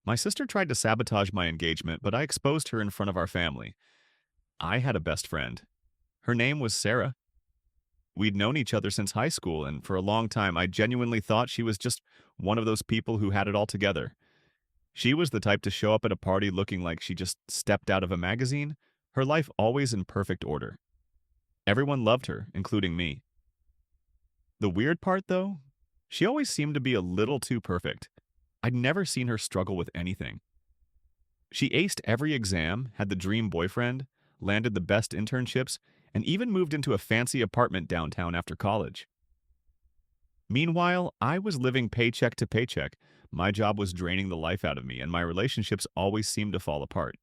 My sister tried to sabotage my engagement, but I exposed her in front of our family. I had a best friend. Her name was Sarah. We'd known each other since high school, and for a long time I genuinely thought she was just one of those people who had it all together. She was the type to show up at a party looking like she just stepped out of a magazine, her life always in perfect order. Everyone loved her, including me. The weird part, though, she always seemed to be a little too perfect. I'd never seen her struggle with anything. She aced every exam, had the dream boyfriend, landed the best internships, and even moved into a fancy apartment downtown after college. Meanwhile, I was living paycheck to paycheck. My job was draining the life out of me, and my relationships always seemed to fall apart.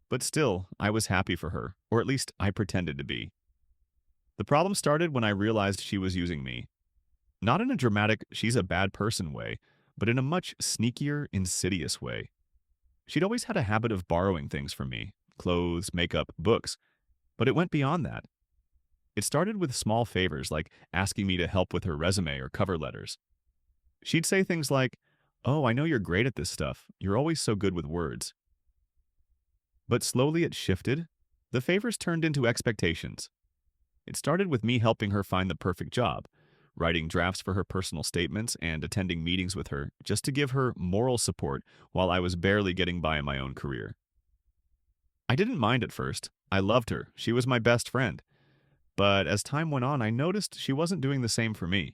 But still, I was happy for her, or at least I pretended to be. The problem started when I realized she was using me. Not in a dramatic, she's a bad person way, but in a much sneakier, insidious way. She'd always had a habit of borrowing things from me clothes, makeup, books, but it went beyond that. It started with small favors like asking me to help with her resume or cover letters. She'd say things like, "Oh, I know you're great at this stuff. You're always so good with words." But slowly it shifted. The favors turned into expectations. It started with me helping her find the perfect job, writing drafts for her personal statements and attending meetings with her just to give her moral support while I was barely getting by in my own career. I didn't mind at first. I loved her. She was my best friend. But as time went on, I noticed she wasn't doing the same for me.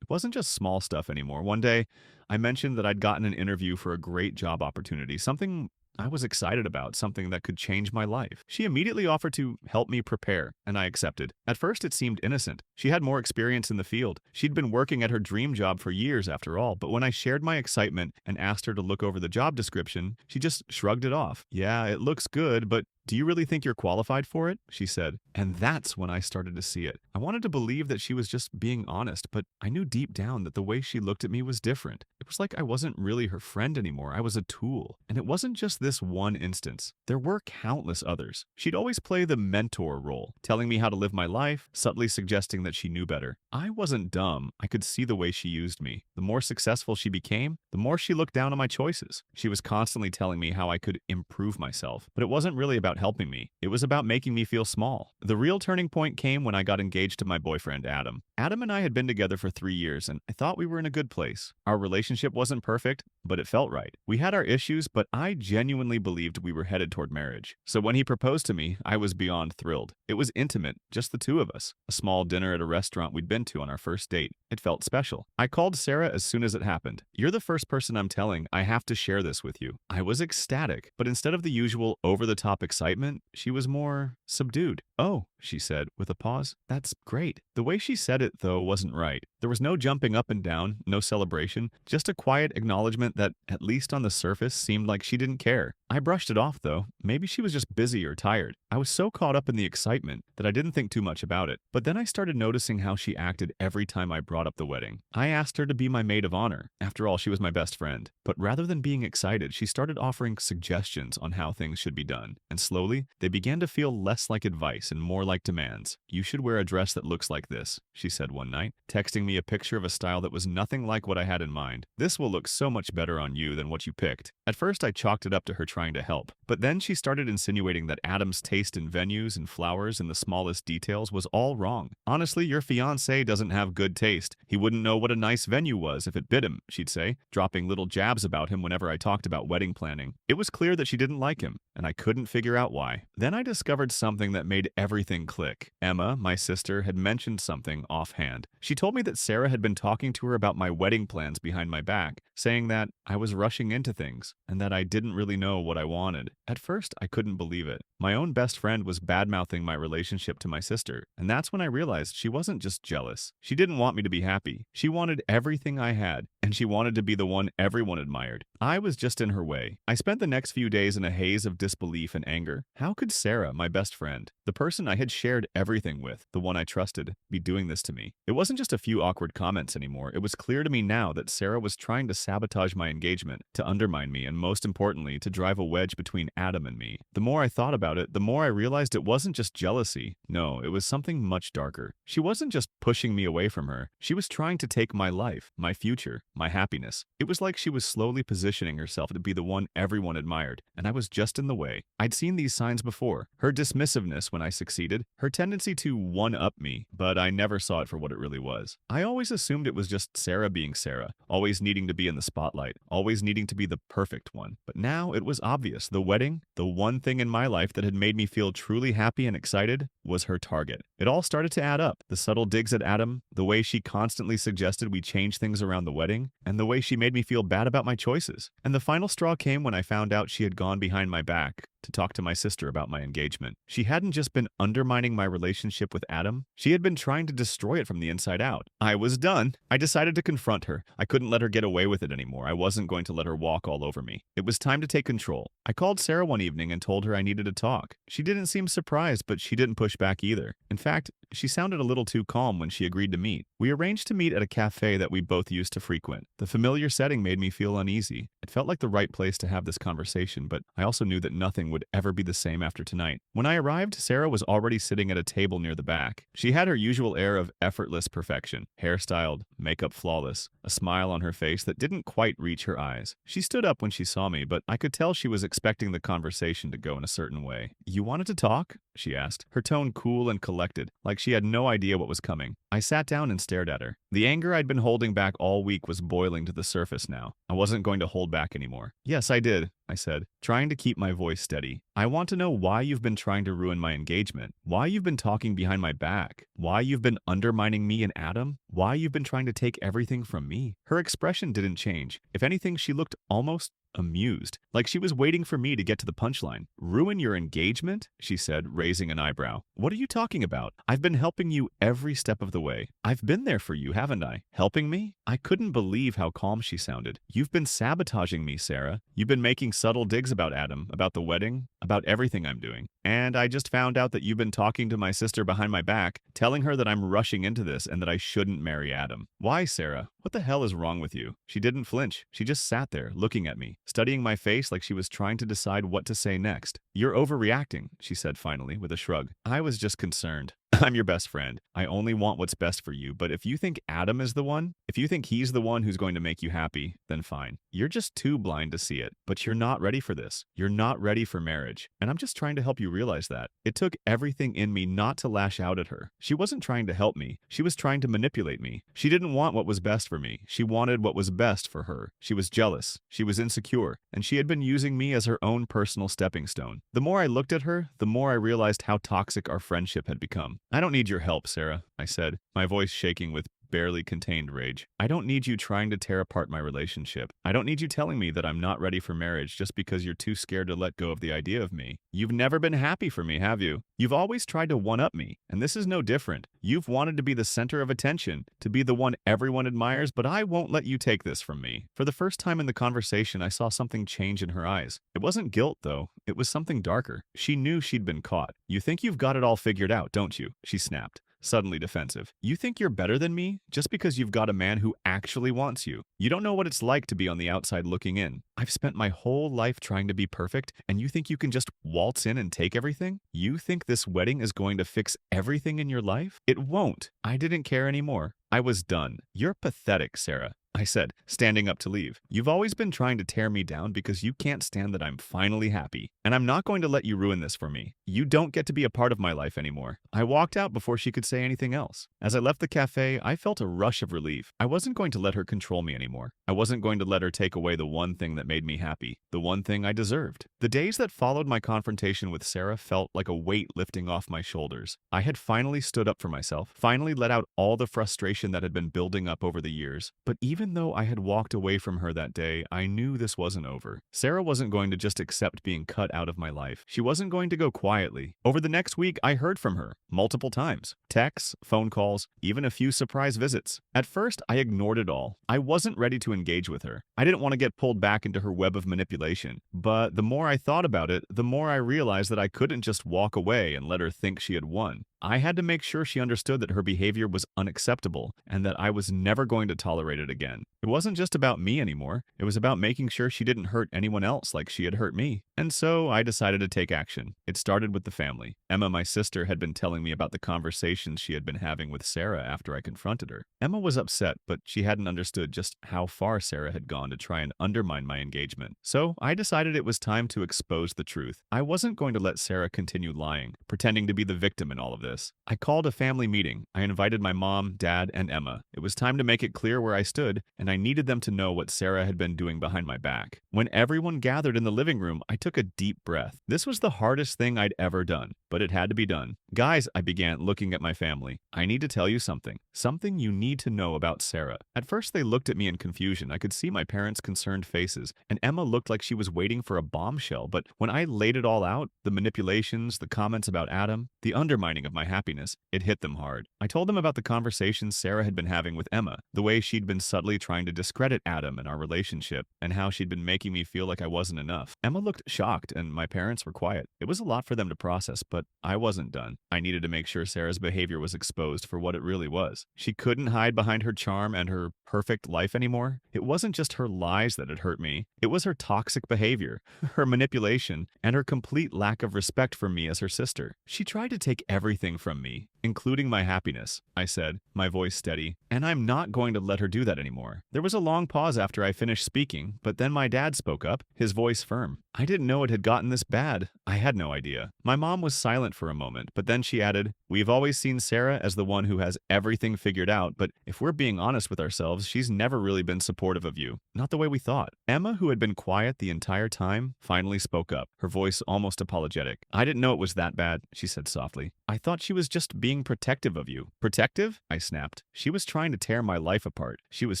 It wasn't just small stuff anymore. One day, I mentioned that I'd gotten an interview for a great job opportunity, something I was excited about, something that could change my life. She immediately offered to help me prepare, and I accepted. At first, it seemed innocent. She had more experience in the field. She'd been working at her dream job for years, after all, but when I shared my excitement and asked her to look over the job description, she just shrugged it off. "Yeah, it looks good, but do you really think you're qualified for it?" she said. And that's when I started to see it. I wanted to believe that she was just being honest, but I knew deep down that the way she looked at me was different. It was like I wasn't really her friend anymore. I was a tool. And it wasn't just this one instance. There were countless others. She'd always play the mentor role, telling me how to live my life, subtly suggesting that she knew better. I wasn't dumb. I could see the way she used me. The more successful she became, the more she looked down on my choices. She was constantly telling me how I could improve myself, but it wasn't really about helping me. It was about making me feel small. The real turning point came when I got engaged to my boyfriend, Adam. Adam and I had been together for 3 years, and I thought we were in a good place. Our relationship wasn't perfect, but it felt right. We had our issues, but I genuinely believed we were headed toward marriage. So when he proposed to me, I was beyond thrilled. It was intimate, just the two of us. A small dinner at a restaurant we'd been to on our first date. It felt special. I called Sarah as soon as it happened. "You're the first person I'm telling. I have to share this with you." I was ecstatic, but instead of the usual over-the-top excitement, she was more subdued. "Oh," she said, with a pause, "that's great." The way she said it, though, wasn't right. There was no jumping up and down, no celebration, just a quiet acknowledgement that, at least on the surface, seemed like she didn't care. I brushed it off, though. Maybe she was just busy or tired. I was so caught up in the excitement that I didn't think too much about it. But then I started noticing how she acted every time I brought up the wedding. I asked her to be my maid of honor. After all, she was my best friend. But rather than being excited, she started offering suggestions on how things should be done. And slowly, they began to feel less like advice and more like demands. "You should wear a dress that looks like this," she said one night, texting me a picture of a style that was nothing like what I had in mind. "This will look so much better on you than what you picked." At first, I chalked it up to her trying to help. But then she started insinuating that Adam's taste in venues and flowers and the smallest details was all wrong. "Honestly, your fiancé doesn't have good taste. He wouldn't know what a nice venue was if it bit him," she'd say, dropping little jabs about him whenever I talked about wedding planning. It was clear that she didn't like him, and I couldn't figure out why. Then I discovered something that made everything click. Emma, my sister, had mentioned something offhand. She told me that Sarah had been talking to her about my wedding plans behind my back, saying that I was rushing into things and that I didn't really know what I wanted. At first, I couldn't believe it. My own best friend was bad-mouthing my relationship to my sister, and that's when I realized she wasn't just jealous. She didn't want me to be happy. She wanted everything I had, and she wanted to be the one everyone admired. I was just in her way. I spent the next few days in a haze of disbelief and anger. How could Sarah, my best friend, the person I had shared everything with, the one I trusted, be doing this to me? It wasn't just a few awkward comments anymore. It was clear to me now that Sarah was trying to sabotage my engagement, to undermine me, and most importantly, to drive a wedge between Adam and me. The more I thought about it, the more I realized it wasn't just jealousy. No, it was something much darker. She wasn't just pushing me away from her. She was trying to take my life, my future, my happiness. It was like she was slowly positioning herself to be the one everyone admired, and I was just in the way. I'd seen these signs before. Her dismissiveness when I succeeded, her tendency to one-up me, but I never saw it for what it really was. I always assumed it was just Sarah being Sarah, always needing to be in the spotlight, always needing to be the perfect one. But now it was obvious. The wedding, the one thing in my life that had made me feel truly happy and excited, was her target. It all started to add up. The subtle digs at Adam, the way she constantly suggested we change things around the wedding, and the way she made me feel bad about my choices. And the final straw came when I found out she had gone behind my back to talk to my sister about my engagement. She hadn't just been undermining my relationship with Adam, she had been trying to destroy it from the inside out. I was done. I decided to confront her. I couldn't let her get away with it anymore. I wasn't going to let her walk all over me. It was time to take control. I called Sarah one evening and told her I needed to talk. She didn't seem surprised, but she didn't push back either. In fact, she sounded a little too calm when she agreed to meet. We arranged to meet at a cafe that we both used to frequent. The familiar setting made me feel uneasy. It felt like the right place to have this conversation, but I also knew that nothing would ever be the same after tonight. When I arrived, Sarah was already sitting at a table near the back. She had her usual air of effortless perfection, hairstyled, makeup flawless, a smile on her face that didn't quite reach her eyes. She stood up when she saw me, but I could tell she was expecting the conversation to go in a certain way. "You wanted to talk?" she asked, her tone cool and collected, like she had no idea what was coming. I sat down and stared at her. The anger I'd been holding back all week was boiling to the surface now. I wasn't going to hold back anymore. "Yes, I did," I said, trying to keep my voice steady. "I want to know why you've been trying to ruin my engagement, why you've been talking behind my back, why you've been undermining me and Adam, why you've been trying to take everything from me." Her expression didn't change. If anything, she looked almost amused, like she was waiting for me to get to the punchline. "Ruin your engagement?" she said, raising an eyebrow. "What are you talking about? I've been helping you every step of the way. I've been there for you, haven't I? Helping me?" I couldn't believe how calm she sounded. "You've been sabotaging me, Sarah. You've been making subtle digs about Adam, about the wedding, about everything I'm doing. And I just found out that you've been talking to my sister behind my back, telling her that I'm rushing into this and that I shouldn't marry Adam. Why, Sarah? What the hell is wrong with you?" She didn't flinch. She just sat there, looking at me, studying my face like she was trying to decide what to say next. "You're overreacting," she said finally, with a shrug. I was just concerned. "I'm your best friend. I only want what's best for you, but if you think Adam is the one, if you think he's the one who's going to make you happy, then fine. You're just too blind to see it. But you're not ready for this. You're not ready for marriage. And I'm just trying to help you realize that." It took everything in me not to lash out at her. She wasn't trying to help me. She was trying to manipulate me. She didn't want what was best for me. She wanted what was best for her. She was jealous. She was insecure. And she had been using me as her own personal stepping stone. The more I looked at her, the more I realized how toxic our friendship had become. "I don't need your help, Sarah," I said, my voice shaking with barely contained rage. "I don't need you trying to tear apart my relationship. I don't need you telling me that I'm not ready for marriage just because you're too scared to let go of the idea of me. You've never been happy for me, have you? You've always tried to one-up me, and this is no different. You've wanted to be the center of attention, to be the one everyone admires, but I won't let you take this from me." For the first time in the conversation, I saw something change in her eyes. It wasn't guilt, though. It was something darker. She knew she'd been caught. "You think you've got it all figured out, don't you?" she snapped, suddenly defensive. "You think you're better than me just because you've got a man who actually wants you. You don't know what it's like to be on the outside looking in. I've spent my whole life trying to be perfect, and you think you can just waltz in and take everything? You think this wedding is going to fix everything in your life? It won't." I didn't care anymore. I was done. "You're pathetic, Sarah," I said, standing up to leave. "You've always been trying to tear me down because you can't stand that I'm finally happy. And I'm not going to let you ruin this for me. You don't get to be a part of my life anymore." I walked out before she could say anything else. As I left the cafe, I felt a rush of relief. I wasn't going to let her control me anymore. I wasn't going to let her take away the one thing that made me happy, the one thing I deserved. The days that followed my confrontation with Sarah felt like a weight lifting off my shoulders. I had finally stood up for myself, finally let out all the frustration that had been building up over the years. But even Even though I had walked away from her that day, I knew this wasn't over. Sarah wasn't going to just accept being cut out of my life. She wasn't going to go quietly. Over the next week, I heard from her multiple times. Texts, phone calls, even a few surprise visits. At first, I ignored it all. I wasn't ready to engage with her. I didn't want to get pulled back into her web of manipulation. But the more I thought about it, the more I realized that I couldn't just walk away and let her think she had won. I had to make sure she understood that her behavior was unacceptable and that I was never going to tolerate it again. It wasn't just about me anymore. It was about making sure she didn't hurt anyone else like she had hurt me. And so I decided to take action. It started with the family. Emma, my sister, had been telling me about the conversations she had been having with Sarah after I confronted her. Emma was upset, but she hadn't understood just how far Sarah had gone to try and undermine my engagement. So I decided it was time to expose the truth. I wasn't going to let Sarah continue lying, pretending to be the victim in all of this. I called a family meeting. I invited my mom, dad, and Emma. It was time to make it clear where I stood, and I needed them to know what Sarah had been doing behind my back. When everyone gathered in the living room, I took a deep breath. This was the hardest thing I'd ever done, but it had to be done. Guys, I began, looking at my family. I need to tell you something. Something you need to know about Sarah. At first, they looked at me in confusion. I could see my parents' concerned faces, and Emma looked like she was waiting for a bombshell. But when I laid it all out, the manipulations, the comments about Adam, the undermining of my happiness, it hit them hard. I told them about the conversations Sarah had been having with Emma, the way she'd been subtly trying to discredit Adam and our relationship, and how she'd been making me feel like I wasn't enough. Emma looked shocked, and my parents were quiet. It was a lot for them to process, but I wasn't done. I needed to make sure Sarah's behavior was exposed for what it really was. She couldn't hide behind her charm and her perfect life anymore. It wasn't just her lies that had hurt me. It was her toxic behavior, her manipulation, and her complete lack of respect for me as her sister. She tried to take everything from me, including my happiness, I said, my voice steady, and I'm not going to let her do that anymore. There was a long pause after I finished speaking, but then my dad spoke up, his voice firm. I didn't know it had gotten this bad. I had no idea. My mom was silent for a moment, but then she added, "We've always seen Sarah as the one who has everything figured out, but if we're being honest with ourselves, she's never really been supportive of you. Not the way we thought." Emma, who had been quiet the entire time, finally spoke up, her voice almost apologetic. "I didn't know it was that bad," she said softly. "I thought she was just being protective of you." "Protective?" I snapped. She was trying to tear my life apart. She was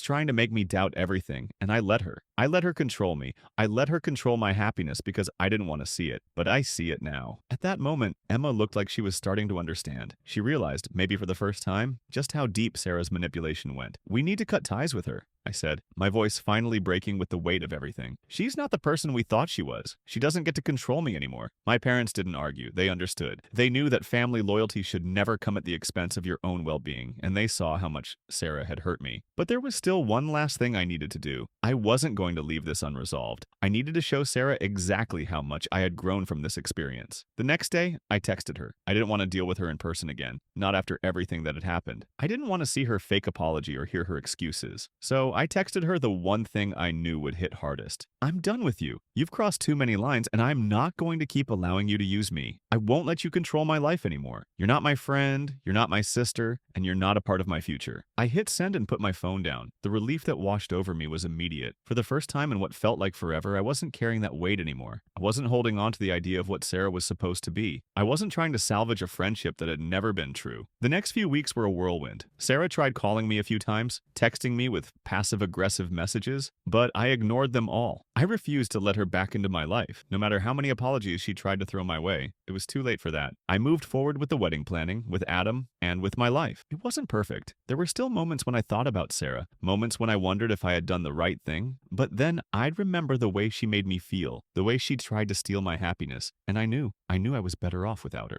trying to make me doubt everything, and I let her. I let her control me. I let her control my happiness because I didn't want to see it, but I see it now. At that moment, Emma looked like she was starting to understand. She realized, maybe for the first time, just how deep Sarah's manipulation went. "We need to cut ties with her," I said, my voice finally breaking with the weight of everything. "She's not the person we thought she was. She doesn't get to control me anymore." My parents didn't argue. They understood. They knew that family loyalty should never come at the expense of your own well-being, and they saw how much Sarah had hurt me. But there was still one last thing I needed to do. I wasn't going to leave this unresolved. I needed to show Sarah exactly how much I had grown from this experience. The next day, I texted her. I didn't want to deal with her in person again, not after everything that had happened. I didn't want to see her fake apology or hear her excuses. So I texted her the one thing I knew would hit hardest. "I'm done with you. You've crossed too many lines, and I'm not going to keep allowing you to use me. I won't let you control my life anymore. You're not my friend, you're not my sister, and you're not a part of my future." I hit send and put my phone down. The relief that washed over me was immediate. For the first time in what felt like forever, I wasn't carrying that weight anymore. I wasn't holding on to the idea of what Sarah was supposed to be. I wasn't trying to salvage a friendship that had never been true. The next few weeks were a whirlwind. Sarah tried calling me a few times, texting me with passive-aggressive messages, but I ignored them all. I refused to let her back into my life, no matter how many apologies she tried to throw my way. It was too late for that. I moved forward with the wedding planning, with Adam, and with my life. It wasn't perfect. There were still moments when I thought about Sarah, moments when I wondered if I had done the right thing, but then I'd remember the way she made me feel, the way she tried to steal my happiness, and I knew I was better off without her.